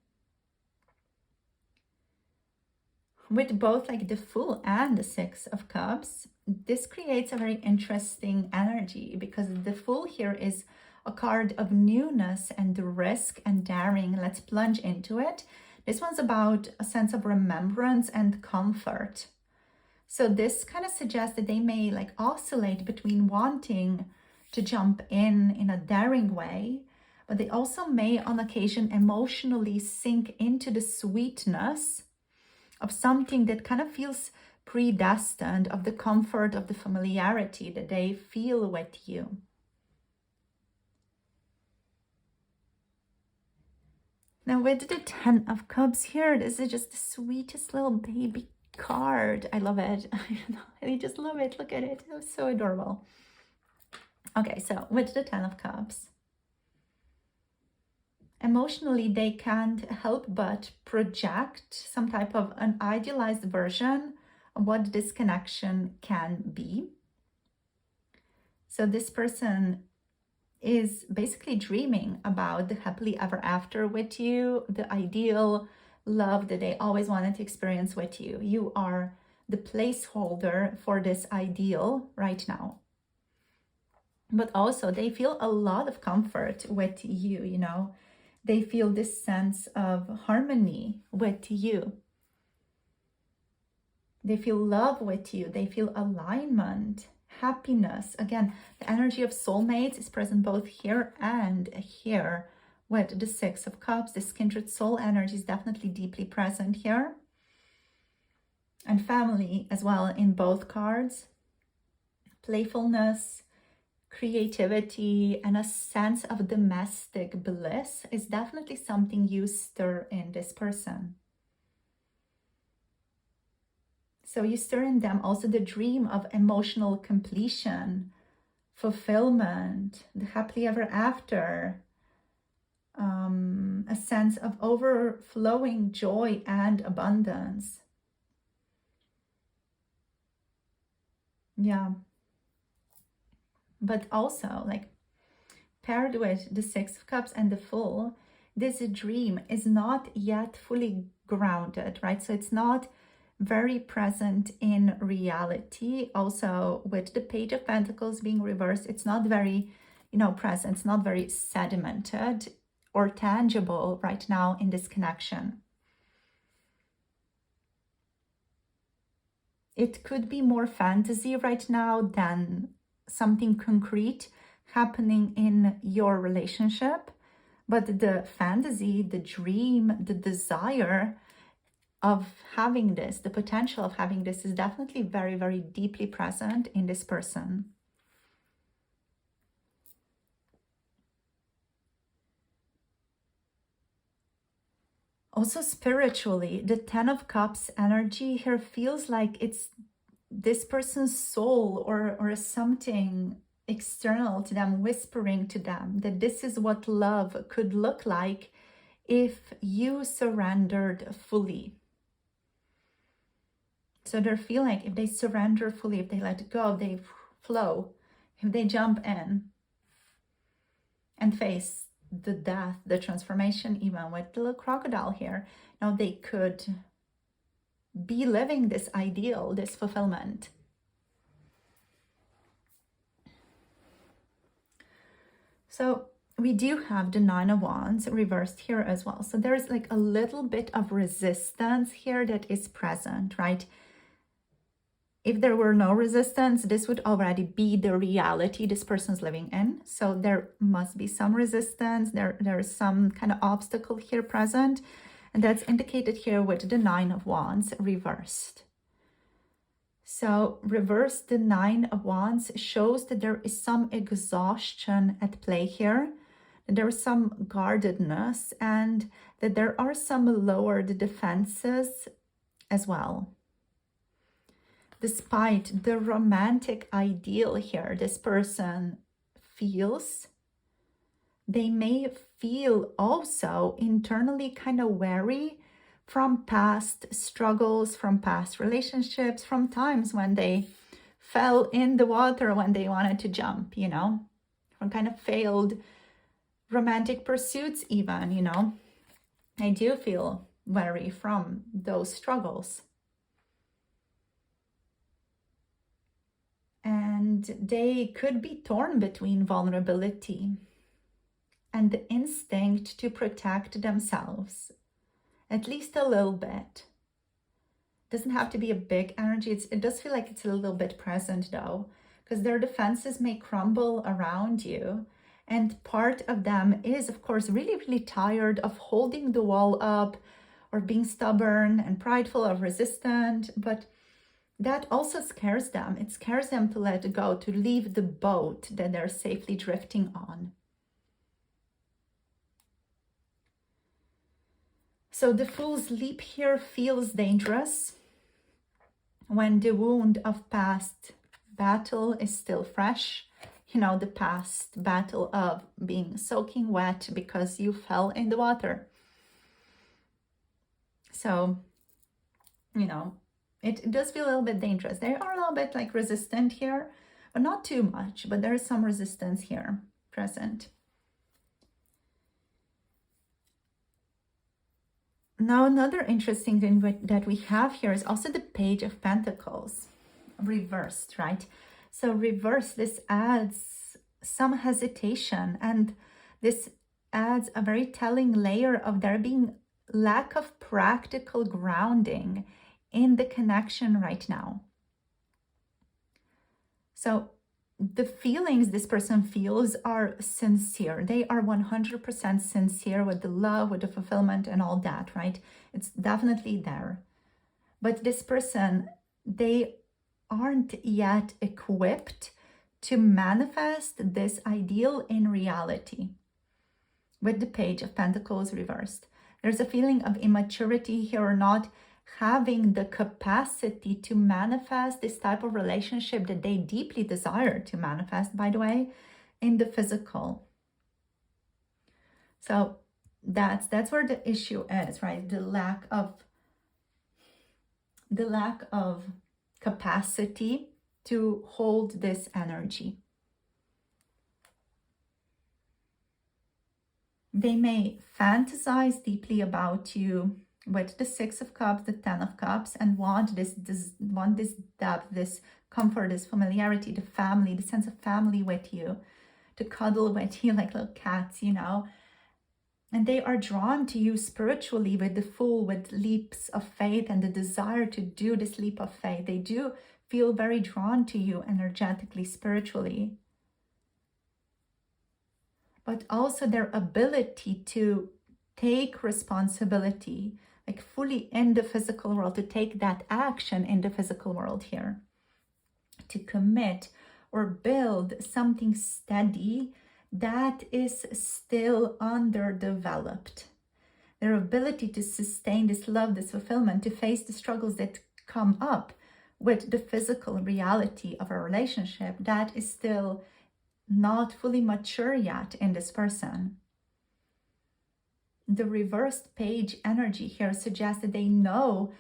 With both like the Fool and the Six of Cups, this creates a very interesting energy, because the Fool here is a card of newness and risk and daring. Let's plunge into it. This one's about a sense of remembrance and comfort. So this kind of suggests that they may like oscillate between wanting to jump in a daring way, but they also may on occasion emotionally sink into the sweetness of something that kind of feels predestined, of the comfort, of the familiarity that they feel with you. Now with the 10 of Cups here, this is just the sweetest little baby card. I love it. I just love it. Look at it. It's so adorable. Okay, so with the 10 of Cups, emotionally, they can't help but project some type of an idealized version of what this connection can be. So this person is basically dreaming about the happily ever after with you, the ideal love that they always wanted to experience with you. You are the placeholder for this ideal right now. But also they feel a lot of comfort with you, you know. They feel this sense of harmony with you. They feel love with you. They feel alignment, happiness. Again, the energy of soulmates is present both here and here with the 6 of Cups. This kindred soul energy is definitely deeply present here. And family as well in both cards. Playfulness, creativity, and a sense of domestic bliss is definitely something you stir in this person. So you stir in them also the dream of emotional completion, fulfillment, the happily ever after, a sense of overflowing joy and abundance. Yeah. But also, like, paired with the 6 of Cups and the Fool, this dream is not yet fully grounded, right? So it's not very present in reality. Also, with the Page of Pentacles being reversed, it's not very, present. It's not very sedimented or tangible right now in this connection. It could be more fantasy right now than something concrete happening in your relationship, but the fantasy, the dream, the desire of having this, the potential of having this is definitely very, very deeply present in this person. Also spiritually, the 10 of Cups energy here feels like it's this person's soul or something external to them whispering to them that this is what love could look like if you surrendered fully. So they're feeling like if they surrender fully, if they let go, they flow, if they jump in and face the death, the transformation, even with the little crocodile here, now they could be living this ideal, this fulfillment. So we do have the 9 of Wands reversed here as well. So there's like a little bit of resistance here that is present, right? If there were no resistance, this would already be the reality this person's living in. So there must be some resistance. There's some kind of obstacle here present. And that's indicated here with the 9 of Wands reversed. So reverse the 9 of Wands shows that there is some exhaustion at play here. That there is some guardedness and that there are some lowered defenses as well. Despite the romantic ideal here this person feels, they may feel also internally kind of wary from past struggles, from past relationships, from times when they fell in the water when they wanted to jump, from kind of failed romantic pursuits even, I do feel wary from those struggles. And they could be torn between vulnerability and the instinct to protect themselves at least a little bit. Doesn't have to be a big energy. It does feel like it's a little bit present though, because their defenses may crumble around you. And part of them is, of course, really, really tired of holding the wall up or being stubborn and prideful or resistant. But that also scares them. It scares them to let go, to leave the boat that they're safely drifting on. So the Fool's leap here feels dangerous when the wound of past battle is still fresh. You know, the past battle of being soaking wet because you fell in the water. So, you know, it does feel a little bit dangerous. They are a little bit like resistant here, but not too much, but there is some resistance here present. Now, another interesting thing that we have here is also the Page of Pentacles, reversed, right? So reverse, this adds some hesitation, and this adds a very telling layer of there being lack of practical grounding in the connection right now. So the feelings this person feels are sincere. They are 100% sincere with the love, with the fulfillment and all that, right? It's definitely there. But this person, they aren't yet equipped to manifest this ideal in reality. With the Page of Pentacles reversed, there's a feeling of immaturity here, or not having the capacity to manifest this type of relationship that they deeply desire to manifest, by the way, in the physical. So that's where the issue is, right? The lack of capacity to hold this energy. They may fantasize deeply about you with the Six of Cups, the Ten of Cups, and want this depth, this comfort, this familiarity, the family, the sense of family with you, to cuddle with you like little cats, you know. And they are drawn to you spiritually with the Fool, with leaps of faith and the desire to do this leap of faith. They do feel very drawn to you energetically, spiritually. But also their ability to take responsibility, like fully in the physical world, to take that action in the physical world here, to commit or build something steady that is still underdeveloped. Their ability to sustain this love, this fulfillment, to face the struggles that come up with the physical reality of a relationship, that is still not fully mature yet in this person. The reversed page energy here suggests that they know,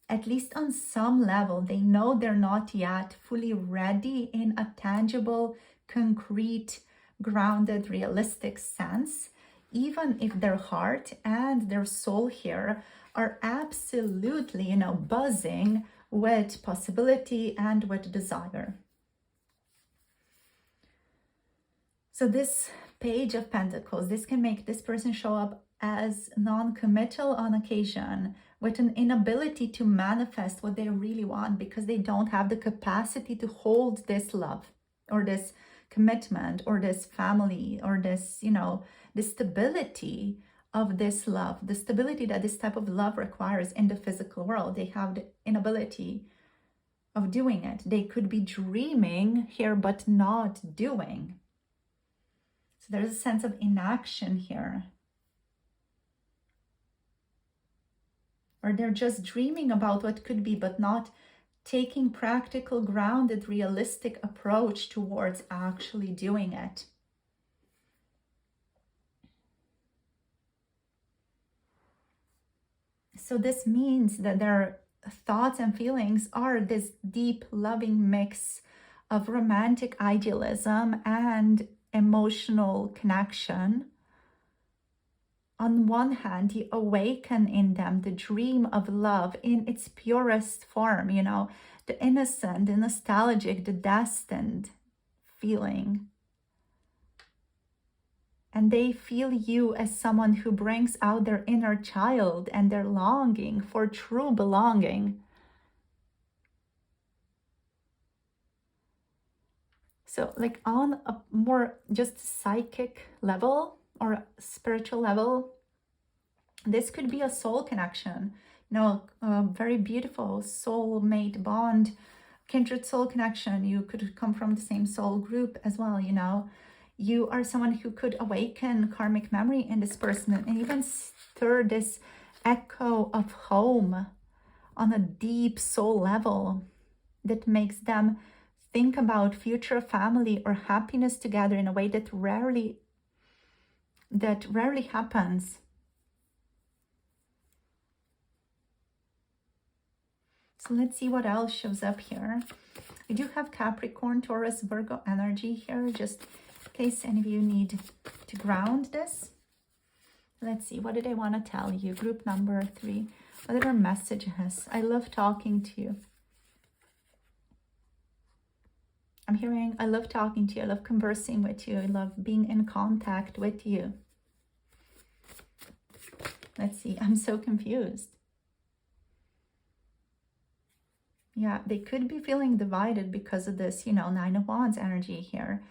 at least on some level, they know they're not yet fully ready in a tangible, concrete, grounded, realistic sense, even if their heart and their soul here are absolutely, buzzing with possibility and with desire. So this Page of Pentacles, this can make this person show up as non-committal on occasion, with an inability to manifest what they really want because they don't have the capacity to hold this love or this commitment or this family or this, the stability of this love, the stability that this type of love requires in the physical world. They have the inability of doing it. They could be dreaming here, but not doing. So there's a sense of inaction here. Or they're just dreaming about what could be, but not taking practical, grounded, realistic approach towards actually doing it. So this means that their thoughts and feelings are this deep, loving mix of romantic idealism and emotional connection. On one hand, you awaken in them the dream of love in its purest form, the innocent, the nostalgic, the destined feeling. And they feel you as someone who brings out their inner child and their longing for true belonging. So like on a more just psychic level or spiritual level, this could be a soul connection, you know, a very beautiful soulmate bond, kindred soul connection. You could come from the same soul group as well, you know. You are someone who could awaken karmic memory in this person and even stir this echo of home on a deep soul level that makes them think about future family or happiness together in a way that rarely happens. So let's see what else shows up here. We do have Capricorn, Taurus, Virgo energy here, just in case any of you need to ground this. Let's see, what do they want to tell you? Group number 3. What are their messages? I love talking to you. I'm hearing, I love talking to you. I love conversing with you. I love being in contact with you. Let's see, I'm so confused. Yeah, they could be feeling divided because of this, you know, 9 of Wands energy here.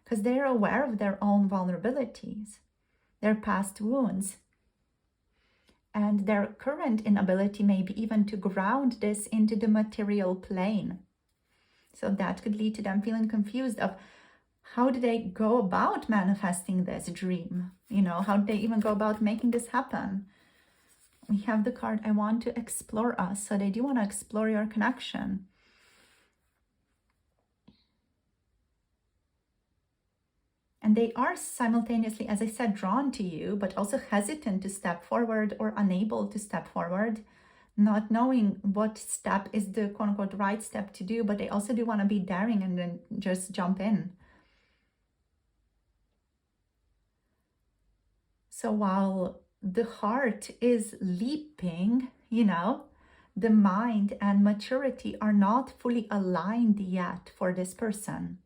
Because they're aware of their own vulnerabilities, their past wounds, and their current inability maybe even to ground this into the material plane. So that could lead to them feeling confused of how do they go about manifesting this dream? You know, how do they even go about making this happen? We have the card, I want to explore us. So they do want to explore your connection. And they are simultaneously, as I said, drawn to you, but also hesitant to step forward or unable to step forward, not knowing what step is the quote-unquote right step to do, but they also do want to be daring and then just jump in. So while the heart is leaping, you know, the mind and maturity are not fully aligned yet for this person.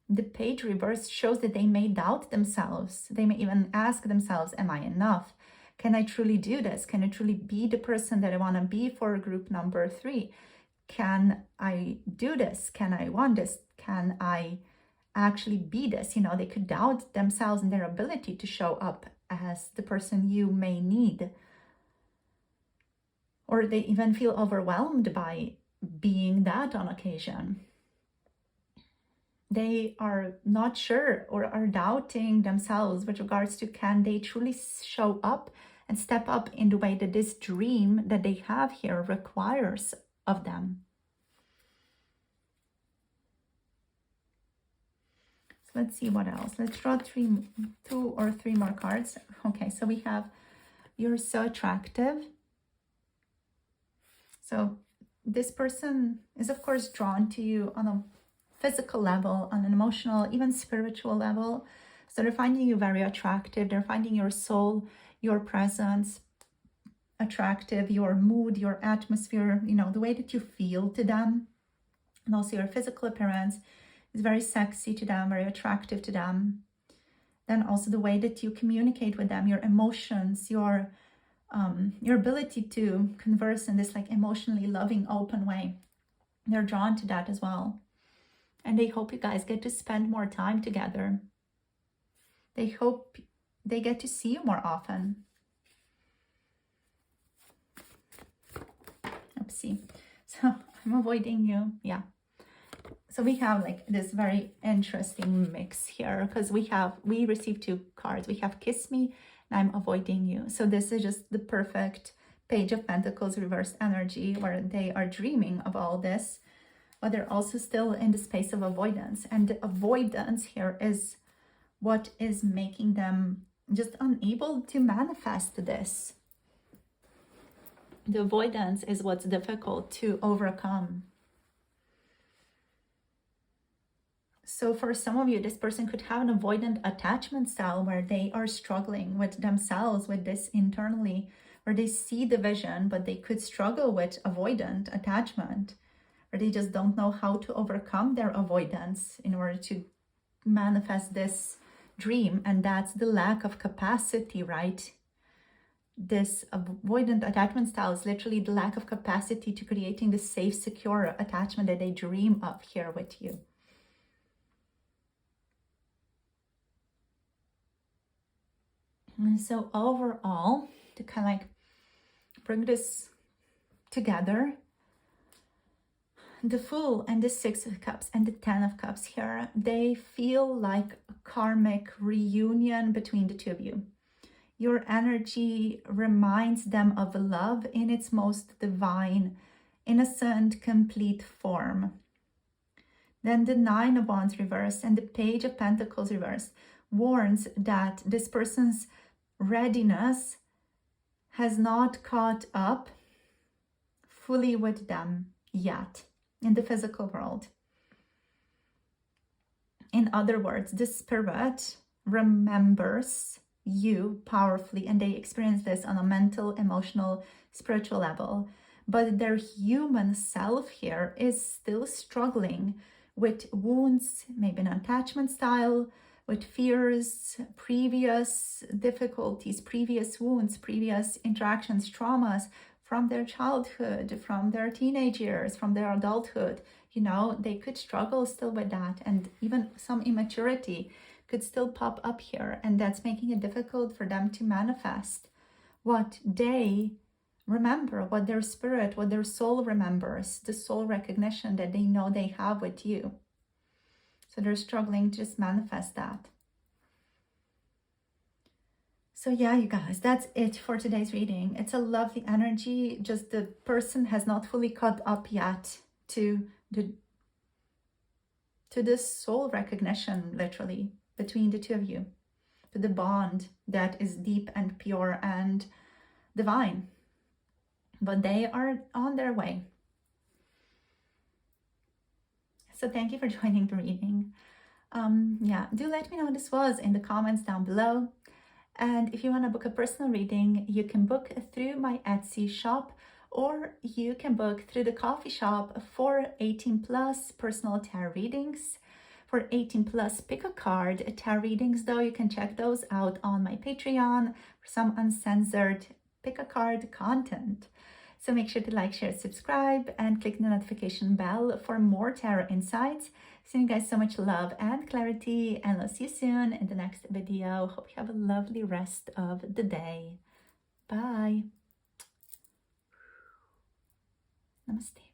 The page reverse shows that they may doubt themselves. They may even ask themselves, am I enough? Can I truly do this? Can I truly be the person that I want to be for group number 3? Can I do this? Can I want this? Can I actually be this? You know, they could doubt themselves and their ability to show up as the person you may need. Or they even feel overwhelmed by being that on occasion. They are not sure or are doubting themselves with regards to can they truly show up and step up in the way that this dream that they have here requires of them. So let's see what else. Let's draw 2 or 3 more cards. Okay, so we have, you're so attractive. So this person is of course drawn to you on a physical level, on an emotional, even spiritual level. So they're finding you very attractive. They're finding your soul, your presence attractive, your mood, your atmosphere, you know, the way that you feel to them. And also your physical appearance is very sexy to them, very attractive to them. Then also the way that you communicate with them, your emotions, your ability to converse in this like emotionally loving, open way. They're drawn to that as well. And they hope you guys get to spend more time together. They hope they get to see you more often. Oopsie. So I'm avoiding you. Yeah. So we have like this very interesting mix here because we received 2 cards. We have Kiss Me and I'm avoiding you. So this is just the perfect Page of Pentacles reverse energy where they are dreaming of all this, but they're also still in the space of avoidance. And the avoidance here is what is making them just unable to manifest this. The avoidance is what's difficult to overcome. So for some of you, this person could have an avoidant attachment style where they are struggling with themselves, with this internally, where they see the vision, but they could struggle with avoidant attachment, or they just don't know how to overcome their avoidance in order to manifest this dream, and that's the lack of capacity, right? This avoidant attachment style is literally the lack of capacity to creating the safe, secure attachment that they dream of here with you. And so overall, to kind of like bring this together, the Fool and the Six of Cups and the Ten of Cups here, they feel like a karmic reunion between the two of you. Your energy reminds them of love in its most divine, innocent, complete form. Then the Nine of Wands reverse and the Page of Pentacles reverse warns that this person's readiness has not caught up fully with them yet in the physical world. In other words, the spirit remembers you powerfully, and they experience this on a mental, emotional, spiritual level, but their human self here is still struggling with wounds, maybe an attachment style, with fears, previous difficulties, previous wounds, previous interactions, traumas from their childhood, from their teenage years, from their adulthood. You know, they could struggle still with that, and even some immaturity could still pop up here, and that's making it difficult for them to manifest what they remember, what their spirit, what their soul remembers, the soul recognition that they know they have with you. So they're struggling to just manifest that. So yeah, you guys, that's it for today's reading. It's a lovely energy, just the person has not fully caught up yet to this soul recognition, literally, between the two of you, to the bond that is deep and pure and divine. But they are on their way. So thank you for joining the reading. Yeah, do let me know how this was in the comments down below. And if you want to book a personal reading, you can book through my Etsy shop, or you can book through the coffee shop for 18+ personal tarot readings. For 18+, pick a card tarot readings, though, you can check those out on my Patreon for some uncensored pick a card content. So make sure to like, share, subscribe, and click the notification bell for more tarot insights. Sending you guys so much love and clarity, and I'll see you soon in the next video. Hope you have a lovely rest of the day. Bye. Namaste.